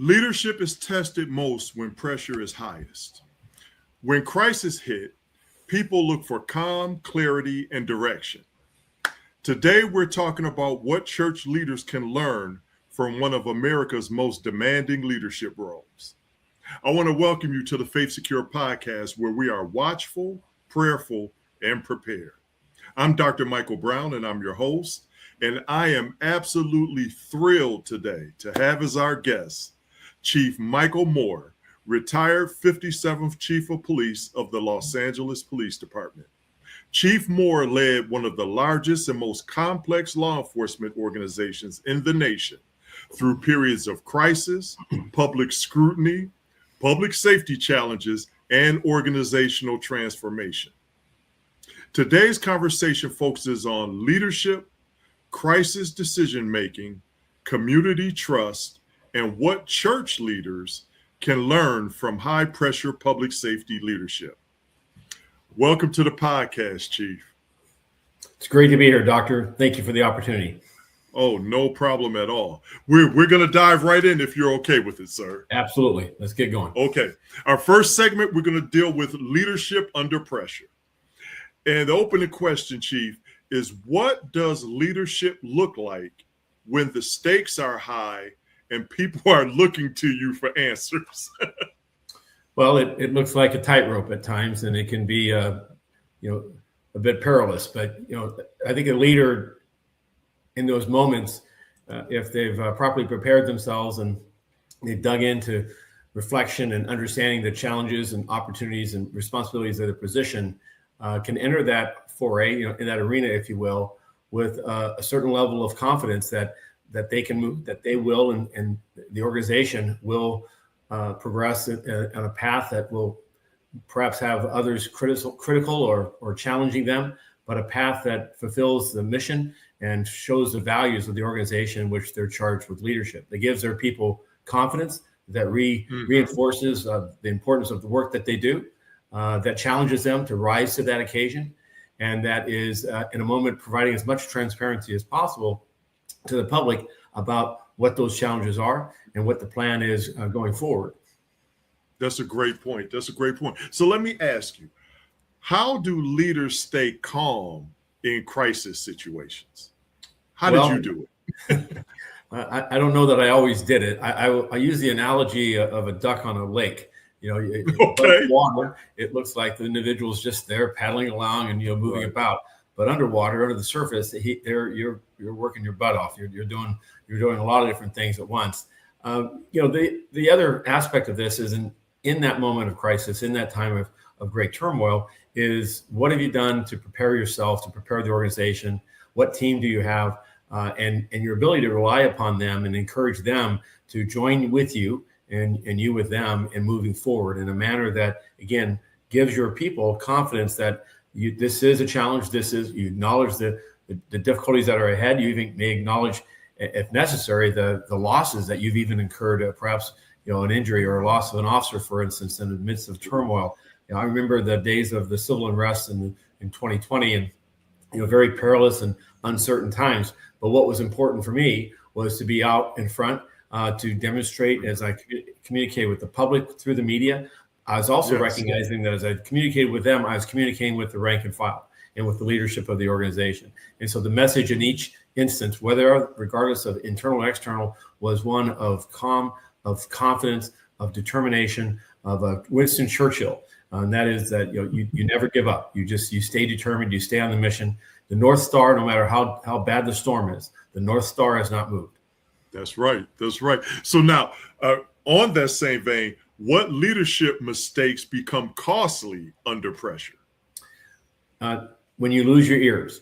Leadership is tested most when pressure is highest. When crisis hit, people look for calm, clarity, and direction. Today, we're talking about what church leaders can learn from one of America's most demanding leadership roles. I want to welcome you to the Faith Secure podcast, where we are watchful, prayerful, and prepared. I'm Dr. Michael Brown, and I'm your host, and I am absolutely thrilled today to have as our guest Chief Michael Moore, retired 57th Chief of Police of the Los Angeles Police Department. Chief Moore led one of the largest and most complex law enforcement organizations in the nation through periods of crisis, public scrutiny, public safety challenges, and organizational transformation. Today's conversation focuses on leadership, crisis decision-making, community trust, and what church leaders can learn from high-pressure public safety leadership. Welcome to the podcast, Chief. It's great to be here, Doctor. Thank you for the opportunity. Oh, no problem at all. We're going to dive right in if you're okay with it, sir. Absolutely. Let's get going. Okay. Our first segment, we're going to deal with leadership under pressure. And the opening question, Chief, is what does leadership look like when the stakes are high and people are looking to you for answers? Well, it looks like a tightrope at times, and it can be a bit perilous. But I think a leader in those moments, if they've properly prepared themselves and they've dug into reflection and understanding the challenges and opportunities and responsibilities of their position, can enter that foray, in that arena, if you will, with a certain level of confidence that they can move, that they will, and the organization will progress on a path that will perhaps have others critical or challenging them, but a path that fulfills the mission and shows the values of the organization in which they're charged with leadership. That gives their people confidence, that reinforces the importance of the work that they do, that challenges them to rise to that occasion, and that is, in a moment, providing as much transparency as possible to the public about what those challenges are and what the plan is going forward. That's a great point. So let me ask you, how do leaders stay calm in crisis situations? How did you do it? I don't know that I always did it. I use the analogy of a duck on a lake. Okay. Water, it looks like the individual's just there paddling along and moving about. But underwater, under the surface, you're working your butt off. You're doing a lot of different things at once. The other aspect of this is in that moment of crisis, in that time of great turmoil, is what have you done to prepare yourself, to prepare the organization? What team do you have? And your ability to rely upon them and encourage them to join with you and you with them in moving forward in a manner that, again, gives your people confidence that this is a challenge. You acknowledge the difficulties that are ahead. You even may acknowledge, if necessary, the losses that you've even incurred, perhaps an injury or a loss of an officer, for instance, in the midst of turmoil. I remember the days of the civil unrest in 2020, and very perilous and uncertain times. But what was important for me was to be out in front, to demonstrate as I communicate with the public through the media. I was also recognizing that as I communicated with them, I was communicating with the rank and file and with the leadership of the organization. And so the message in each instance, regardless of internal or external, was one of calm, of confidence, of determination, of Winston Churchill. And that is that you never give up. You stay determined. You stay on the mission. The North Star, no matter how bad the storm is, the North Star has not moved. That's right. So now, on that same vein, what leadership mistakes become costly under pressure? When you lose your ears,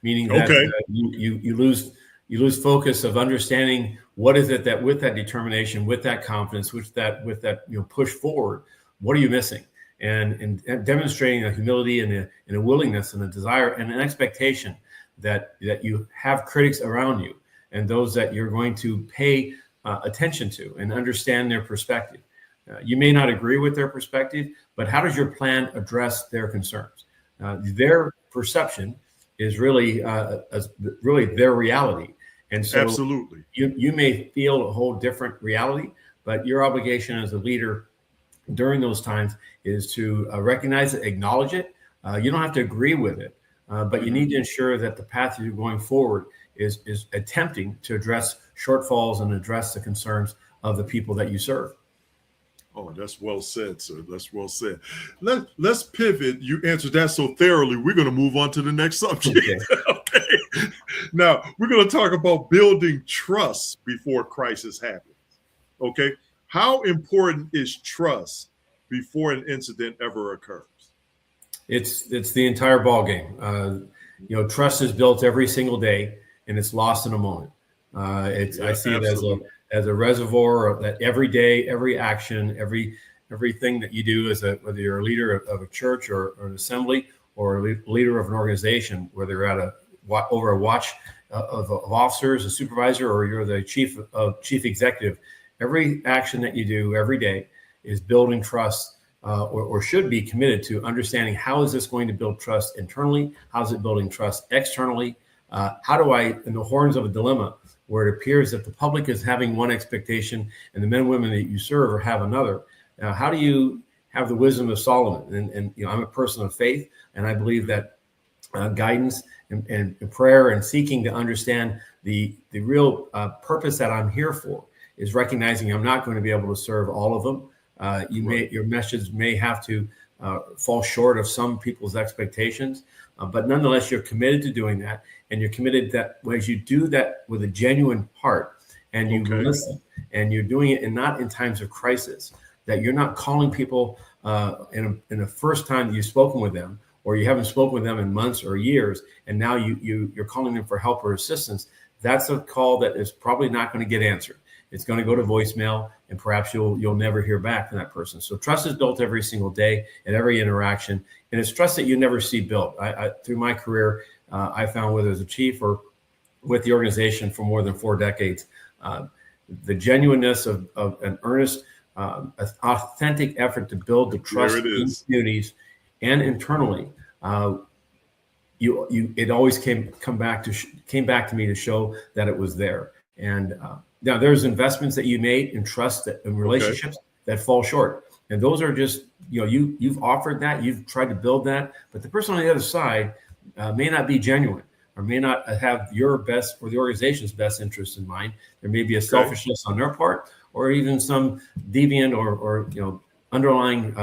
meaning that you lose focus of understanding what is it that with that determination, with that confidence, with that push forward, what are you missing? And demonstrating a humility and a willingness and a desire and an expectation that you have critics around you and those that you're going to pay attention to and understand their perspective. You may not agree with their perspective, but how does your plan address their concerns? Their perception is really their reality. And so absolutely, you may feel a whole different reality, But your obligation as a leader during those times is to recognize it, acknowledge it. You don't have to agree with it, but you need to ensure that the path you're going forward is attempting to address shortfalls and address the concerns of the people that you serve. Oh, that's well said, sir. That's well said. Let's pivot. You answered that so thoroughly. We're going to move on to the next subject. Okay. Okay. Now, we're going to talk about building trust before crisis happens. Okay. How important is trust before an incident ever occurs? It's the entire ball game. Trust is built every single day, and it's lost in a moment. I see it as a reservoir that every day, every action, everything that you do whether you're a leader of a church or an assembly or a leader of an organization, whether you're at over a watch of officers, a supervisor, or you're the chief executive, every action that you do every day is building trust, or should be committed to understanding how is this going to build trust internally? How is it building trust externally? How do I, in the horns of a dilemma, where it appears that the public is having one expectation and the men and women that you serve have another? How do you have the wisdom of Solomon? And I'm a person of faith, and I believe that guidance and prayer and seeking to understand the real purpose that I'm here for is recognizing I'm not going to be able to serve all of them. Your message may have to fall short of some people's expectations, but nonetheless, you're committed to doing that, and you're committed that as you do that with a genuine heart, and you listen, and you're doing it, and not in times of crisis. That you're not calling people in the first time that you've spoken with them, or you haven't spoken with them in months or years, and now you're calling them for help or assistance. That's a call that is probably not going to get answered. It's going to go to voicemail, and perhaps you'll never hear back from that person. So trust is built every single day and every interaction, and it's trust that you never see built. I through my career, I found, whether as a chief or with the organization for more than 4 decades, the genuineness of an earnest, authentic effort to build the trust in communities and internally. It always came back to me to show that it was there. And now there's investments that you made in trust and relationships that fall short. And those are just, you've offered that, you've tried to build that, but the person on the other side may not be genuine, or may not have your best or the organization's best interest in mind. There may be a selfishness on their part, or even some deviant or underlying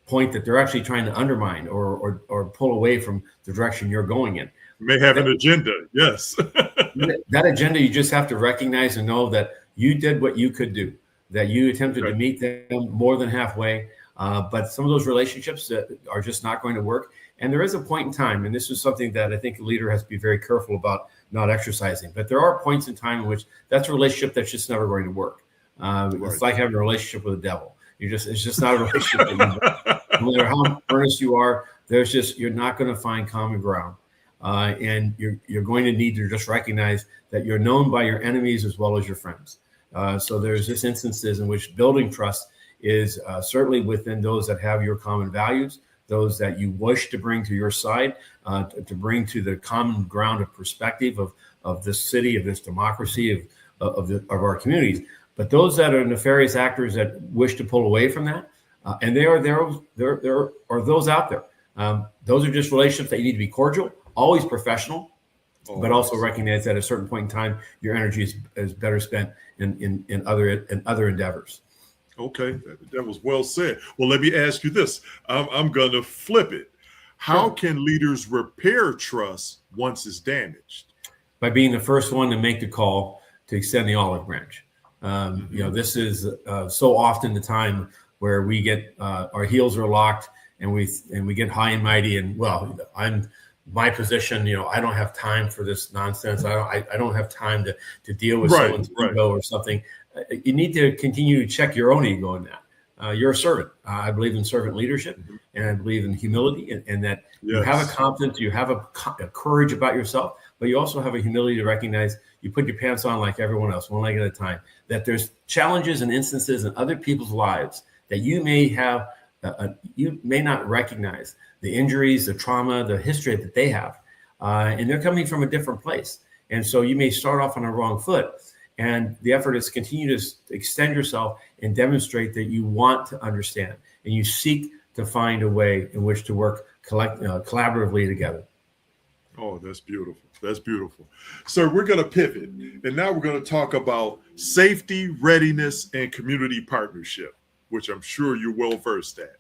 point that they're actually trying to undermine or pull away from the direction you're going in. May have an agenda, yes. That agenda, you just have to recognize and know that you did what you could do, that you attempted to meet them more than halfway, but some of those relationships are just not going to work. And there is a point in time, and this is something that I think a leader has to be very careful about not exercising, but there are points in time in which that's a relationship that's just never going to work. It's like having a relationship with the devil. It's just not a relationship that no matter how earnest you are, you're not going to find common ground. And you're going to need to just recognize that you're known by your enemies as well as your friends. So there's just instances in which building trust is certainly within those that have your common values, those that you wish to bring to your side, to bring to the common ground of perspective of this city, of this democracy, of our communities. But those that are nefarious actors that wish to pull away from that, and there are those out there. Those are just relationships that you need to be cordial, always professional, but also recognize that at a certain point in time, your energy is better spent in other endeavors. Okay, that was well said. Well, let me ask you this. I'm going to flip it. How can leaders repair trust once it's damaged? By being the first one to make the call to extend the olive branch. This is so often the time where we get our heels are locked and we get high and mighty, and my position, I don't have time for this nonsense. I don't have time to deal with someone's ego or something. You need to continue to check your own ego in that. You're a servant. I believe in servant leadership, and I believe in humility, and that you have a confidence, you have a courage about yourself, but you also have a humility to recognize you put your pants on like everyone else, one leg at a time, that there's challenges and instances in other people's lives that you may have, you may not recognize the injuries, the trauma, the history that they have, and they're coming from a different place. And so you may start off on a wrong foot. And the effort is to continue to extend yourself and demonstrate that you want to understand and you seek to find a way in which to work collaboratively together. Oh, that's beautiful. That's beautiful. So we're going to pivot, and now we're going to talk about safety, readiness, and community partnership, which I'm sure you're well versed at.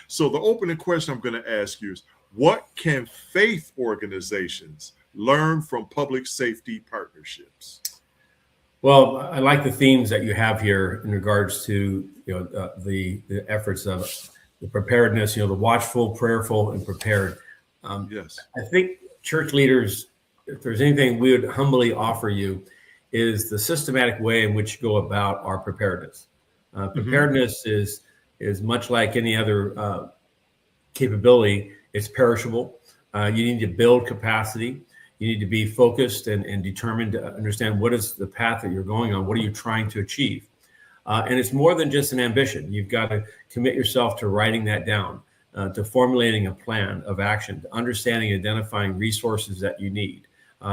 So the opening question I'm going to ask you is, what can faith organizations learn from public safety partnerships? Well, I like the themes that you have here in regards to the efforts of the preparedness, the watchful, prayerful, and prepared. Yes. I think church leaders, if there's anything we would humbly offer you, is the systematic way in which you go about our preparedness. Preparedness is much like any other capability. It's perishable. You need to build capacity. You need to be focused and determined to understand what is the path that you're going on. What are you trying to achieve? And it's more than just an ambition. You've got to commit yourself to writing that down, to formulating a plan of action, to understanding and identifying resources that you need,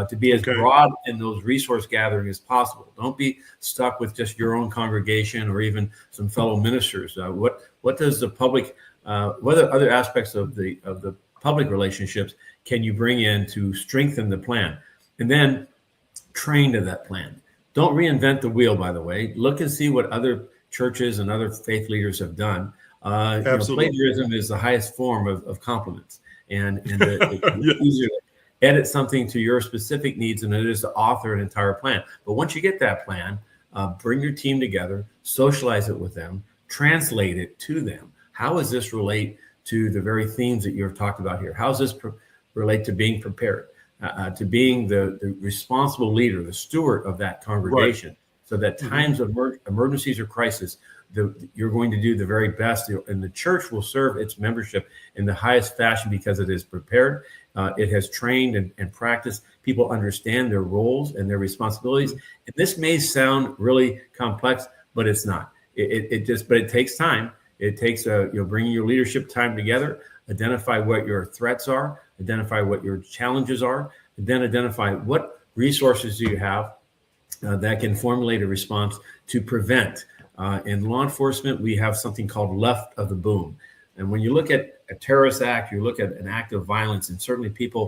to be as broad in those resource gathering as possible. Don't be stuck with just your own congregation or even some fellow ministers. What does the public, what are other aspects of the public relationships can you bring in to strengthen the plan? And then train to that plan. Don't reinvent the wheel, by the way. Look and see what other churches and other faith leaders have done. Plagiarism is the highest form of compliments. And it's easier to edit something to your specific needs than it is to author an entire plan. But once you get that plan, bring your team together, socialize it with them, translate it to them. How does this relate to the very themes that you've talked about here? How does this relate to being prepared, to being the responsible leader, the steward of that congregation, right, so that times of emergencies or crisis, you're going to do the very best, and the church will serve its membership in the highest fashion because it is prepared. It has trained and practiced. People understand their roles and their responsibilities. And this may sound really complex, but it's not. But it takes time. It takes bringing your leadership time together, identify what your threats are, identify what your challenges are, and then identify what resources do you have that can formulate a response to prevent. In law enforcement, we have something called left of the boom. And when you look at a terrorist act, you look at an act of violence, and certainly people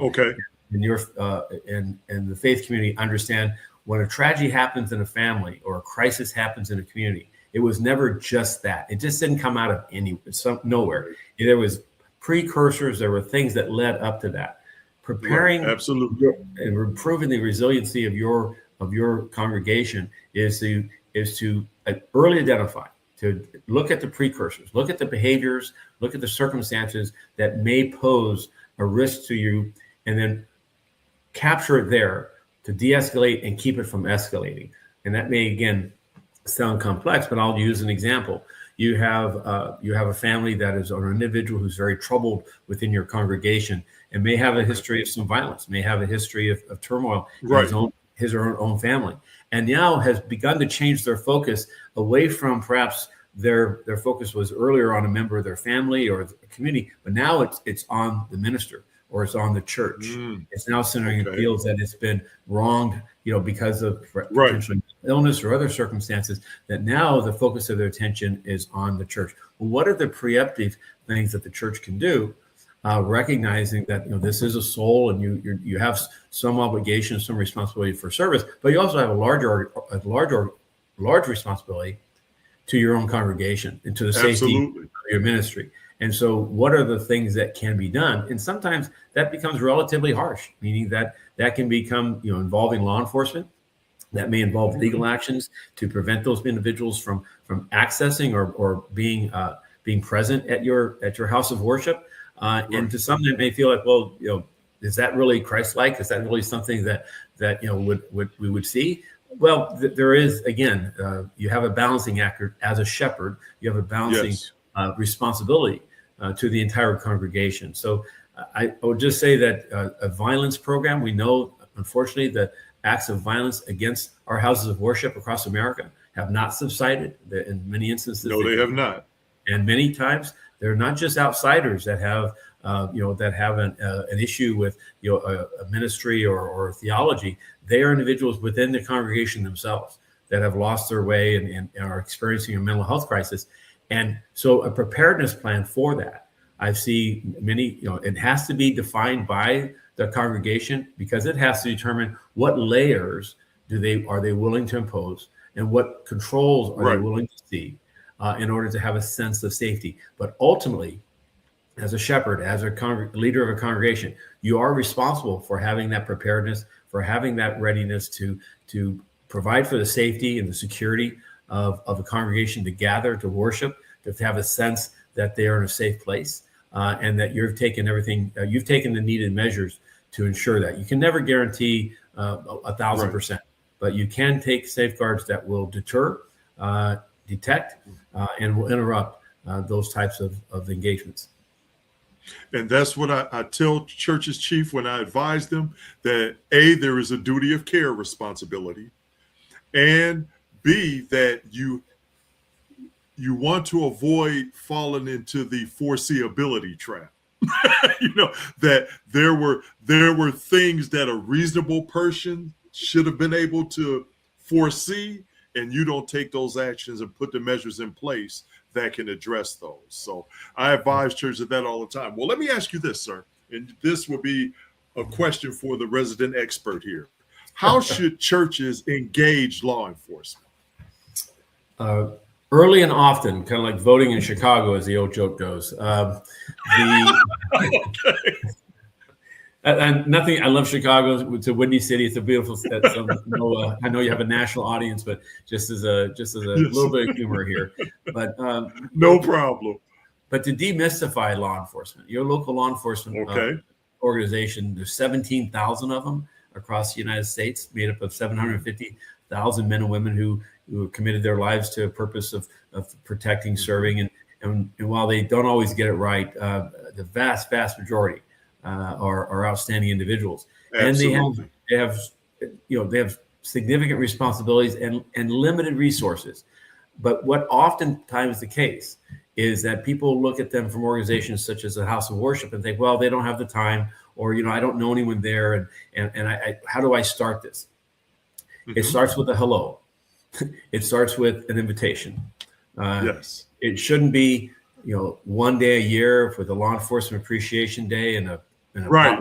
in your in the faith community understand when a tragedy happens in a family or a crisis happens in a community, it was never just that. It just didn't come out of nowhere. There was precursors. There were things that led up to that. Preparing, absolutely, and improving the resiliency of your congregation is to early identify, to look at the precursors, look at the behaviors, look at the circumstances that may pose a risk to you, and then capture it there to de-escalate and keep it from escalating. And that may, again, sound complex, but I'll use an example. You have a family that is, or an individual who's very troubled within your congregation and may have a history of some violence, may have a history of turmoil in his or her own family, and now has begun to change their focus away from perhaps their focus was earlier on a member of their family or the community, but now it's on the minister or it's on the church. It's now centering and feels that it's been wronged, because of potential illness or other circumstances, that now the focus of their attention is on the church. Well, what are the preemptive things that the church can do, recognizing that this is a soul and you have some obligation, some responsibility for service, but you also have a large responsibility to your own congregation and to the safety of your ministry. And so what are the things that can be done? And sometimes that becomes relatively harsh, meaning that can become, involving law enforcement. That may involve legal actions to prevent those individuals from accessing or being present at your house of worship. And to some, it may feel like, well, is that really Christ-like? Is that really something that we would see? Well, there is, again, you have a balancing act as a shepherd. You have a balancing responsibility to the entire congregation. So I would just say that a violence program, we know, unfortunately, that acts of violence against our houses of worship across America have not subsided. In many instances, no, they have not. And many times, they're not just outsiders that have an issue with a ministry or theology. They are individuals within the congregation themselves that have lost their way and are experiencing a mental health crisis. And so a preparedness plan for that. I see many, it has to be defined by the congregation, because it has to determine what layers are they willing to impose, and what controls are they willing to see in order to have a sense of safety. But ultimately, as a shepherd, as a leader of a congregation, you are responsible for having that preparedness, for having that readiness to provide for the safety and the security of a congregation to gather, to worship, to have a sense that they are in a safe place, and that you've taken the needed measures to ensure that. You can never guarantee 1,000%, but you can take safeguards that will deter, detect, and will interrupt those types of engagements. And that's what I tell churches, Chief, when I advise them that A, there is a duty of care responsibility, and B, that you want to avoid falling into the foreseeability trap. That there were things that a reasonable person should have been able to foresee, and you don't take those actions and put the measures in place that can address those. So I advise churches of that all the time. Well, let me ask you this, sir, and this will be a question for the resident expert here. How should churches engage law enforcement? Early and often, kind of like voting in Chicago, as the old joke goes. And nothing. I love Chicago. It's a windy city. It's a beautiful city. I know you have a national audience, but just as a little bit of humor here. But no problem. But to demystify law enforcement, your local law enforcement organization, there's 17,000 of them across the United States, made up of 750,000 men and women who have committed their lives to a purpose of protecting, serving, and while they don't always get it right, the vast majority are outstanding individuals. Absolutely. And they have significant responsibilities and limited resources. But what oftentimes the case is that people look at them from organizations such as the House of Worship and think, well, they don't have the time, or I don't know anyone there, and I how do I start this? Mm-hmm. It starts with a hello. It starts with an invitation. Yes. It shouldn't be one day a year with a law enforcement appreciation day and a right.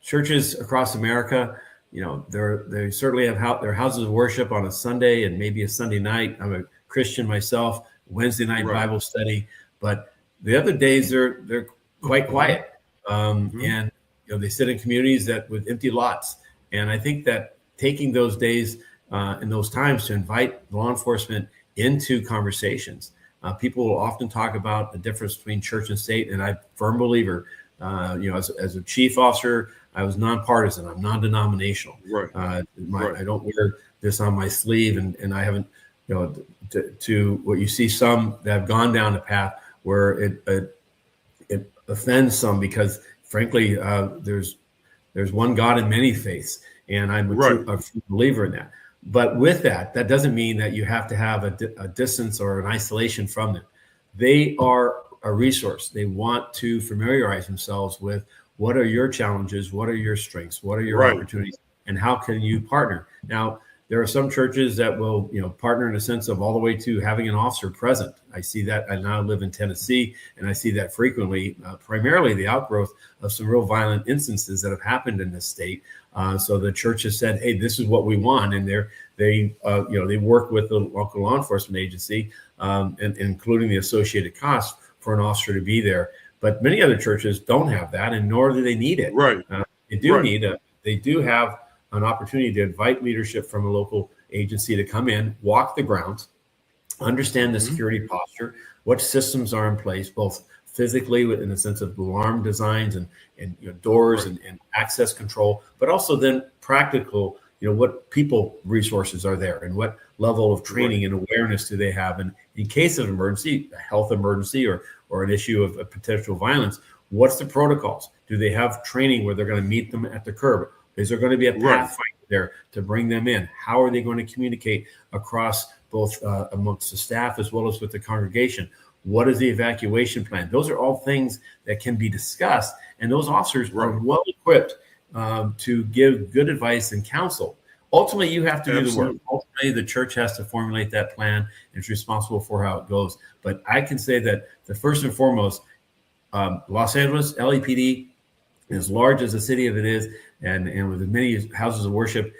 Churches across America, they certainly have their houses of worship on a Sunday and maybe a Sunday night. I'm a Christian myself. Wednesday night Bible study, but the other days they're quite quiet, and they sit in communities with empty lots. And I think that taking those days and those times to invite law enforcement into conversations. People will often talk about the difference between church and state, and I'm a firm believer. As a chief officer, I was nonpartisan. I'm non-denominational. Right. I don't wear this on my sleeve, and I haven't. To what you see, some that have gone down a path where it offends some because, frankly, there's one God in many faiths, and I'm a believer in that. But with that doesn't mean that you have to have a distance or an isolation from them. They are a resource. They want to familiarize themselves with what are your challenges, what are your strengths, what are your opportunities, and how can you partner. Now, there are some churches that will, partner in a sense of all the way to having an officer present. I see that. I now live in Tennessee, and I see that frequently, primarily the outgrowth of some real violent instances that have happened in this state. So the church has said, hey, this is what we want. And they work with the local law enforcement agency, and including the associated costs for an officer to be there. But many other churches don't have that, and nor do they need it. Right. They do have an opportunity to invite leadership from a local agency to come in, walk the grounds, understand the security posture, what systems are in place, both physically in the sense of alarm designs and doors and access control, but also then practical, what people resources are there and what level of training and awareness do they have. And in case of emergency, a health emergency or an issue of potential violence, what's the protocols? Do they have training where they're going to meet them at the curb? Is there going to be a pathfinder there to bring them in? How are they going to communicate across both amongst the staff as well as with the congregation? What is the evacuation plan? Those are all things that can be discussed, and those officers are well equipped to give good advice and counsel Ultimately, you have to do the work. Absolutely. Ultimately, the church has to formulate that plan and it's responsible for how it goes. But I can say that the first and foremost, Los Angeles, LAPD, as large as the city of it is, and with as many houses of worship,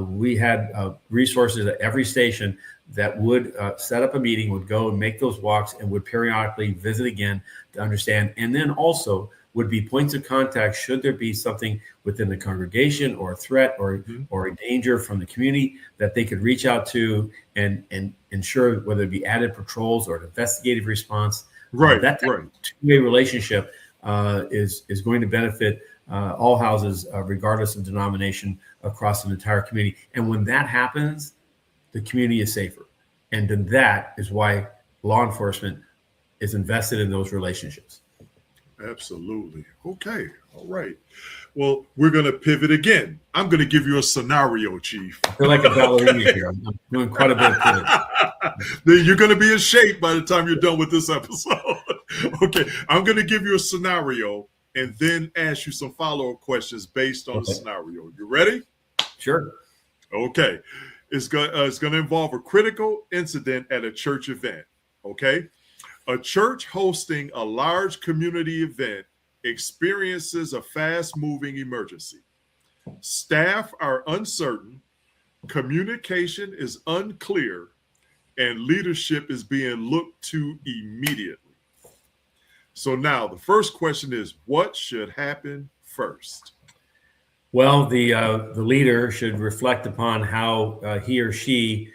we had resources at every station that would set up a meeting, would go and make those walks, and would periodically visit again to understand. And then also would be points of contact should there be something within the congregation or a threat or a danger from the community that they could reach out to and ensure whether it be added patrols or an investigative response. Right. That two-way relationship is going to benefit all houses, regardless of denomination, across an entire community. And when that happens, the community is safer. And then that is why law enforcement is invested in those relationships. Absolutely. Okay. All right. Well, we're going to pivot again. I'm going to give you a scenario, Chief. I feel like a ballerina here. I'm doing quite a bit of pivot. You're going to be in shape by the time you're done with this episode. Okay. I'm going to give you a scenario and then ask you some follow-up questions based on the scenario. You ready? Sure. Okay. It's going to involve a critical incident at a church event. Okay. A church hosting a large community event experiences a fast-moving emergency. Staff are uncertain, communication is unclear, and leadership is being looked to immediately. So now the first question is, what should happen first? Well, the leader should reflect upon how he or she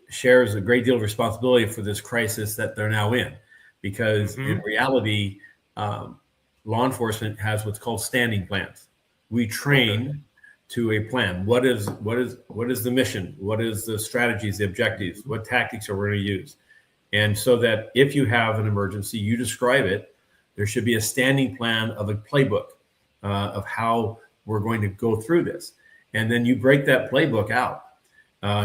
shares a great deal of responsibility for this crisis that they're now in, because in reality, law enforcement has what's called standing plans. We train to a plan. What is the mission? What is the strategies, the objectives? What tactics are we going to use? And so that if you have an emergency, you describe it. There should be a standing plan of a playbook of how we're going to go through this, and then you break that playbook out.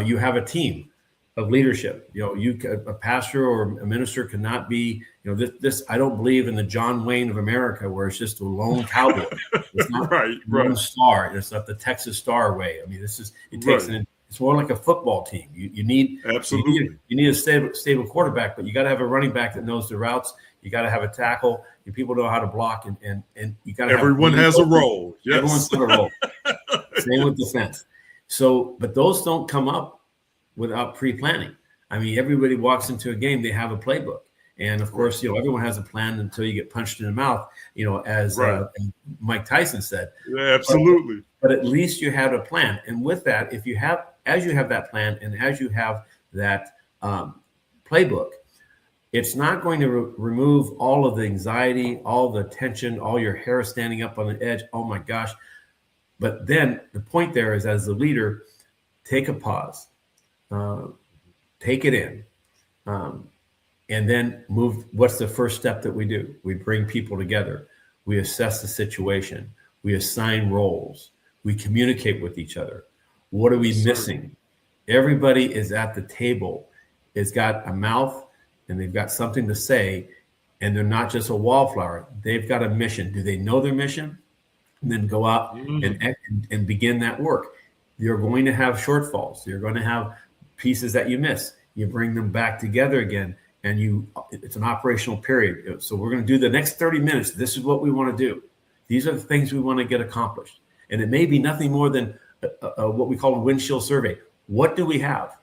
You have a team of leadership. A pastor or a minister cannot be, this. I don't believe in the John Wayne of America, where it's just a lone cowboy. It's not one star. It's not the Texas Star way. I mean, it's more like a football team. You need absolutely. You need a stable quarterback, but you got to have a running back that knows the routes. You got to have a tackle. And people know how to block, and you got to. Everyone has a role. Yes. Everyone's got a role. Same with defense. So, but those don't come up without pre-planning. I mean, everybody walks into a game, they have a playbook. And of course, everyone has a plan until you get punched in the mouth, as Mike Tyson said. Yeah, absolutely. But at least you have a plan. And with that, as you have that plan and as you have that playbook, it's not going to remove all of the anxiety, all the tension, all your hair standing up on the edge. Oh my gosh. But then the point there is, as the leader, take a pause, take it in, and then move. What's the first step that we do? We bring people together. We assess the situation. We assign roles. We communicate with each other. What are we missing? Everybody is at the table, has got a mouth, and they've got something to say, and they're not just a wallflower. They've got a mission. Do they know their mission? And then go out and begin that work. You're going to have shortfalls. You're going to have pieces that you miss. You bring them back together again, and it's an operational period. So we're going to do the next 30 minutes. This is what we want to do. These are the things we want to get accomplished. And it may be nothing more than what we call a windshield survey. What do we have?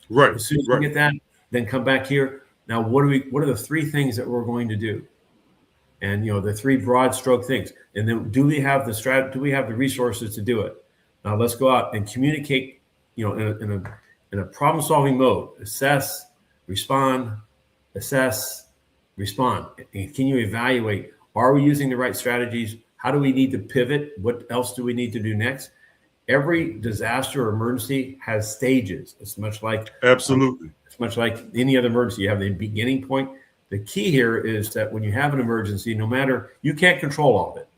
Right. As soon as we get that, then come back here. Now, what are the three things that we're going to do? And the three broad stroke things. And then, do we have the strategy? Do we have the resources to do it? Now, let's go out and communicate. In a problem-solving mode. Assess, respond, assess, respond. And can you evaluate? Are we using the right strategies? How do we need to pivot? What else do we need to do next? Every disaster or emergency has stages. It's much like absolutely. It's much like any other emergency. You have the beginning point. The key here is that when you have an emergency, no matter, you can't control all of it.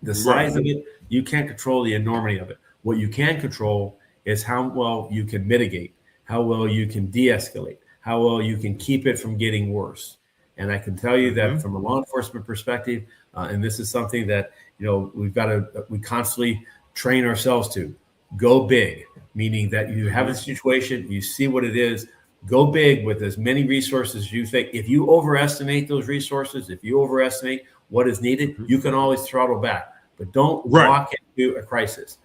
The size of it, you can't control the enormity of it. What you can control is how well you can mitigate, how well you can de-escalate, how well you can keep it from getting worse. And I can tell you that from a law enforcement perspective, and this is something that we constantly train ourselves to go big, meaning that you have a situation, you see what it is, go big with as many resources as you think. If you overestimate those resources, if you overestimate what is needed, you can always throttle back, but don't walk into a crisis.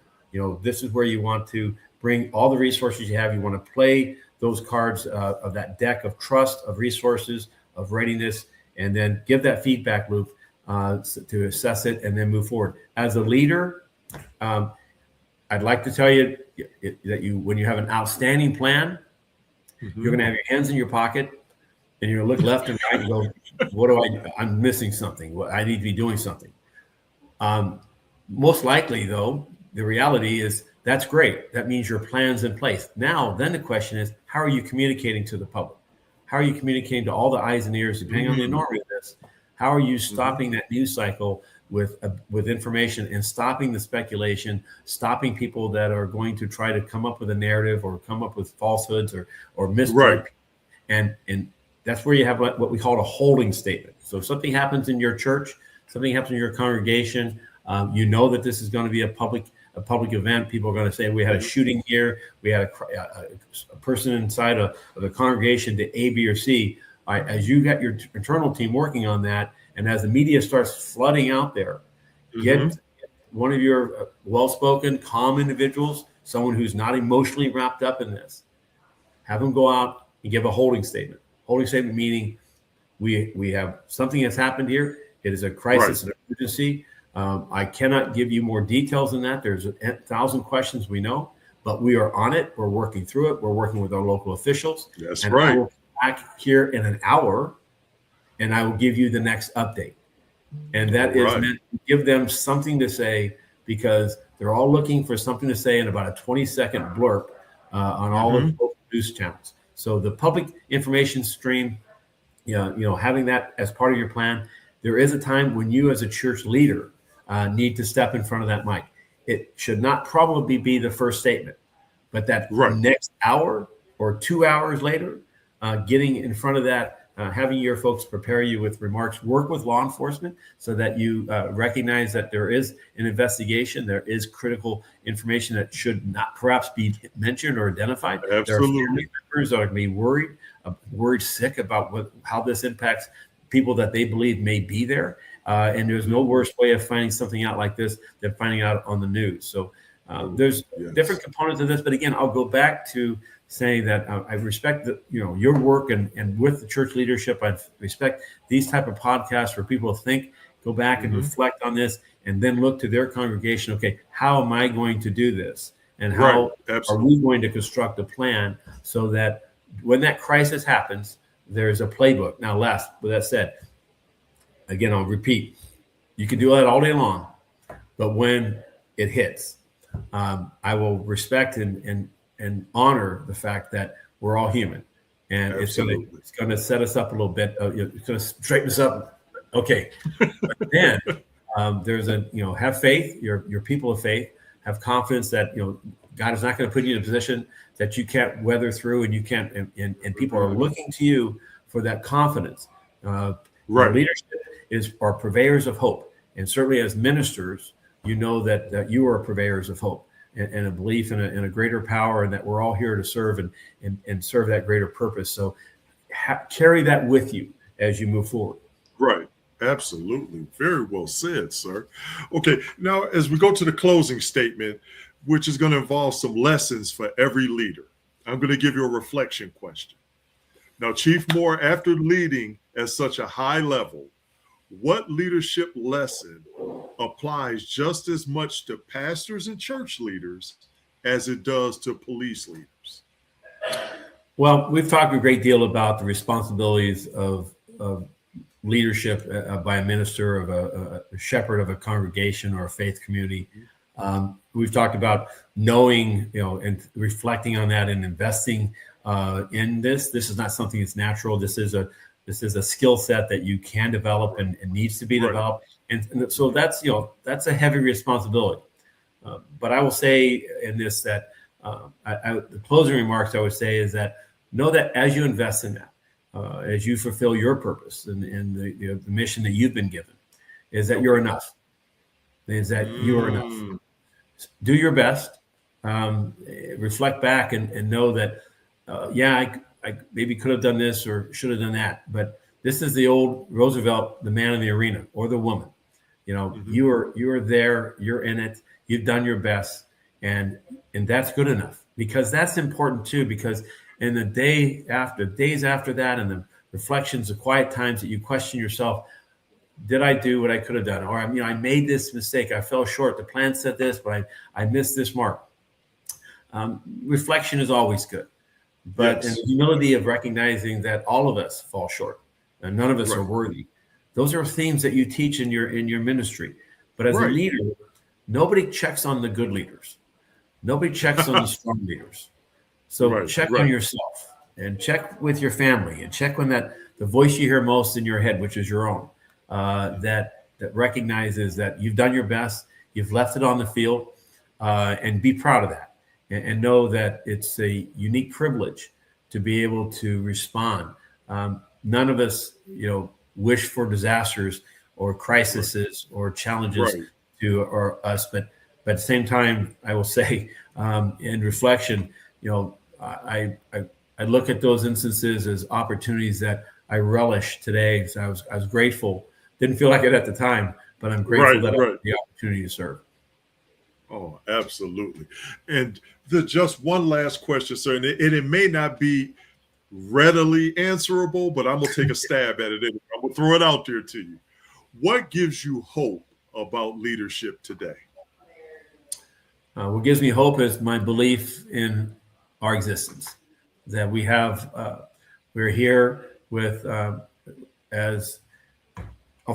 This is where you want to bring all the resources you have. You want to play those cards of that deck of trust, of resources, of readiness, and then give that feedback loop to assess it and then move forward. As a leader, I'd like to tell you that when you have an outstanding plan, you're going to have your hands in your pocket and you're going to look left and right and go, I'm missing something. I need to be doing something. Most likely, though, the reality is that's great. That means your plan's in place. Then the question is, how are you communicating to the public? How are you communicating to all the eyes and ears, depending on the enormity of this? How are you stopping that news cycle with information and stopping the speculation, stopping people that are going to try to come up with a narrative or come up with falsehoods or misdirect? Right. And that's where you have what we call a holding statement. So if something happens in your church, something happens in your congregation, that this is going to be a public event. People are going to say, we had a shooting here. We had a person inside of the congregation to A, B, or C. As you got your internal team working on that, and as the media starts flooding out there, get one of your well-spoken, calm individuals, someone who's not emotionally wrapped up in this, have them go out and give a holding statement. Holding statement meaning we have something that's happened here. It is a crisis, an emergency. I cannot give you more details than that. There's 1,000 questions we know, but we are on it. We're working through it. We're working with our local officials. That's and right. I will be back here in an hour, and I will give you the next update. And that is meant to give them something to say, because they're all looking for something to say in about a 20-second blurb on all of the local news channels. So the public information stream, having that as part of your plan, there is a time when you as a church leader need to step in front of that mic. It should not probably be the first statement, but that next hour or 2 hours later, getting in front of that, having your folks prepare you with remarks, work with law enforcement so that you recognize that there is an investigation, there is critical information that should not perhaps be mentioned or identified. Absolutely. There are family members that are going to be worried sick about how this impacts people that they believe may be there. And there's no worse way of finding something out like this than finding out on the news. So there's different components of this. But again, I'll go back to saying that I respect your work and with the church leadership. I respect these type of podcasts where people think, go back and reflect on this, and then look to their congregation. Okay, how am I going to do this? And how are we going to construct a plan so that when that crisis happens, there's a playbook. Now, with that said, again, I'll repeat, you can do that all day long, but when it hits, I will respect and honor the fact that we're all human, and it's going to set us up a little bit. It's going to straighten us up. Okay, but then there's have faith. Your people of faith have confidence that God is not going to put you in a position that you can't weather through, and you can't. And people are looking to you for that confidence. Leadership are purveyors of hope, and certainly as ministers, that you are purveyors of hope and a belief in a greater power, and that we're all here to serve and serve that greater purpose. So carry that with you as you move forward. Right. Absolutely. Very well said, sir. Okay. Now, as we go to the closing statement, which is going to involve some lessons for every leader, I'm going to give you a reflection question. Now, Chief Moore, after leading at such a high level, what leadership lesson applies just as much to pastors and church leaders as it does to police leaders? Well, we've talked a great deal about the responsibilities of leadership by a minister, of a shepherd of a congregation or a faith community. We've talked about knowing, and reflecting on that and investing in this. This is not something that's natural. This is a skill set that you can develop and needs to be developed. And so that's a heavy responsibility. But I will say in this that the closing remarks I would say is that know that as you invest in that, as you fulfill your purpose and the mission that you've been given, is that you're enough. Is that you are enough. do your best, reflect back and know that, I maybe could have done this or should have done that. But this is the old Roosevelt, the man in the arena or the woman. You are there, you're in it, you've done your best, and that's good enough, because that's important too, because in the days after that, and the reflections, the quiet times that you question yourself, did I do what I could have done? Or I made this mistake, I fell short. The plan said this, but I missed this mark. Reflection is always good, but in the humility of recognizing that all of us fall short and none of us are worthy. Those are themes that you teach in your ministry. But as a leader, nobody checks on the good leaders. Nobody checks on the strong leaders. So check on yourself, and check with your family, and check on the voice you hear most in your head, which is your own, that recognizes that you've done your best, you've left it on the field, and be proud of that, and know that it's a unique privilege to be able to respond. None of us, wish for disasters or crises or challenges to us, but at the same time, I will say, in reflection, I look at those instances as opportunities that I relish today. So I was grateful. Didn't feel like it at the time, but I'm grateful that I had the opportunity to serve. Oh, absolutely. And just one last question, sir, and it may not be readily answerable, but I'm going to take a stab at it. I'm going to throw it out there to you. What gives you hope about leadership today? What gives me hope is my belief in our existence, that we're here with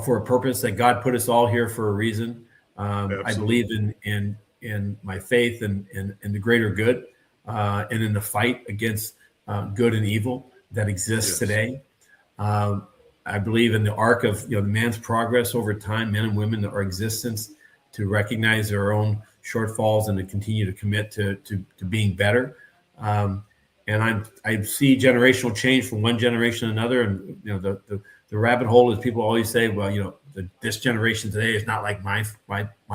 for a purpose, that God put us all here for a reason. I believe in my faith and in the greater good, and in the fight against good and evil that exists today. I believe in the arc of the man's progress over time, men and women, our existence, to recognize their own shortfalls and to continue to commit to being better. And I see generational change from one generation to another. And the rabbit hole is, people always say, well, this generation today is not like my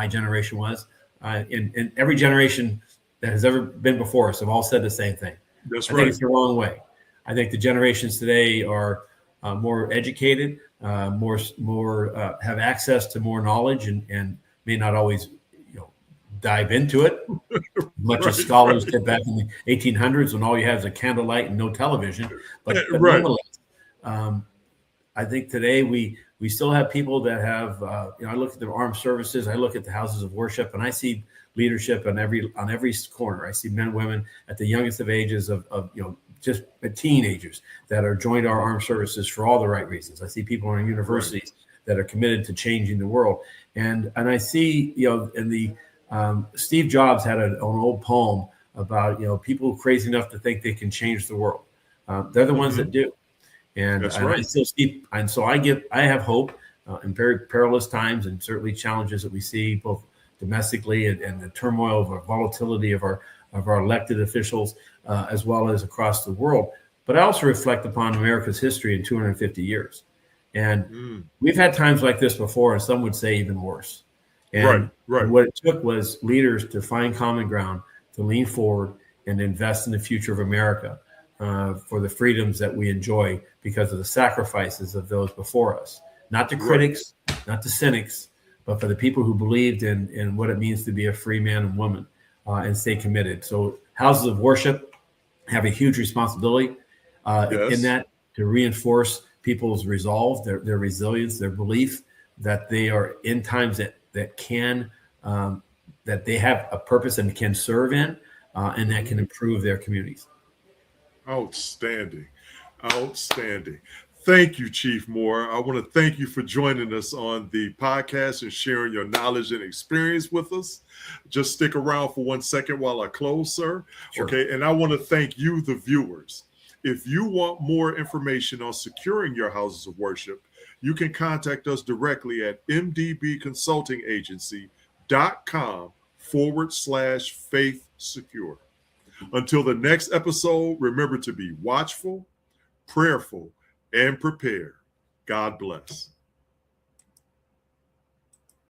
generation was. And every generation that has ever been before us have all said the same thing. I think it's the wrong way. I think the generations today are more educated, more have access to more knowledge, and may not always dive into it much as scholars did back in the 1800s, when all you have is a candlelight and no television. But nonetheless, I think today we still have people that have. I look at the armed services, I look at the houses of worship, and I see leadership on every corner. I see men and women at the youngest of ages of just teenagers that are joined our armed services for all the right reasons. I see people in universities that are committed to changing the world, and I see in the Steve Jobs had an old poem about people crazy enough to think they can change the world. They're the ones that do, and I still see, and so I have hope in very perilous times, and certainly challenges that we see both domestically and the turmoil of our volatility of our elected officials, as well as across the world. But I also reflect upon America's history in 250 years. And we've had times like this before, and some would say even worse. And what it took was leaders to find common ground, to lean forward and invest in the future of America, for the freedoms that we enjoy because of the sacrifices of those before us. Not the critics, not the cynics, but for the people who believed in what it means to be a free man and woman, and stay committed. So houses of worship have a huge responsibility in that, to reinforce people's resolve, their resilience, their belief that they are in times that they have a purpose and can serve in, and that can improve their communities. Outstanding. Thank you, Chief Moore. I want to thank you for joining us on the podcast and sharing your knowledge and experience with us. Just stick around for 1 second while I close, sir. Sure. Okay. And I want to thank you, the viewers. If you want more information on securing your houses of worship, you can contact us directly at mdbconsultingagency.com/faith secure. Until the next episode, remember to be watchful, prayerful, and prepared. God bless.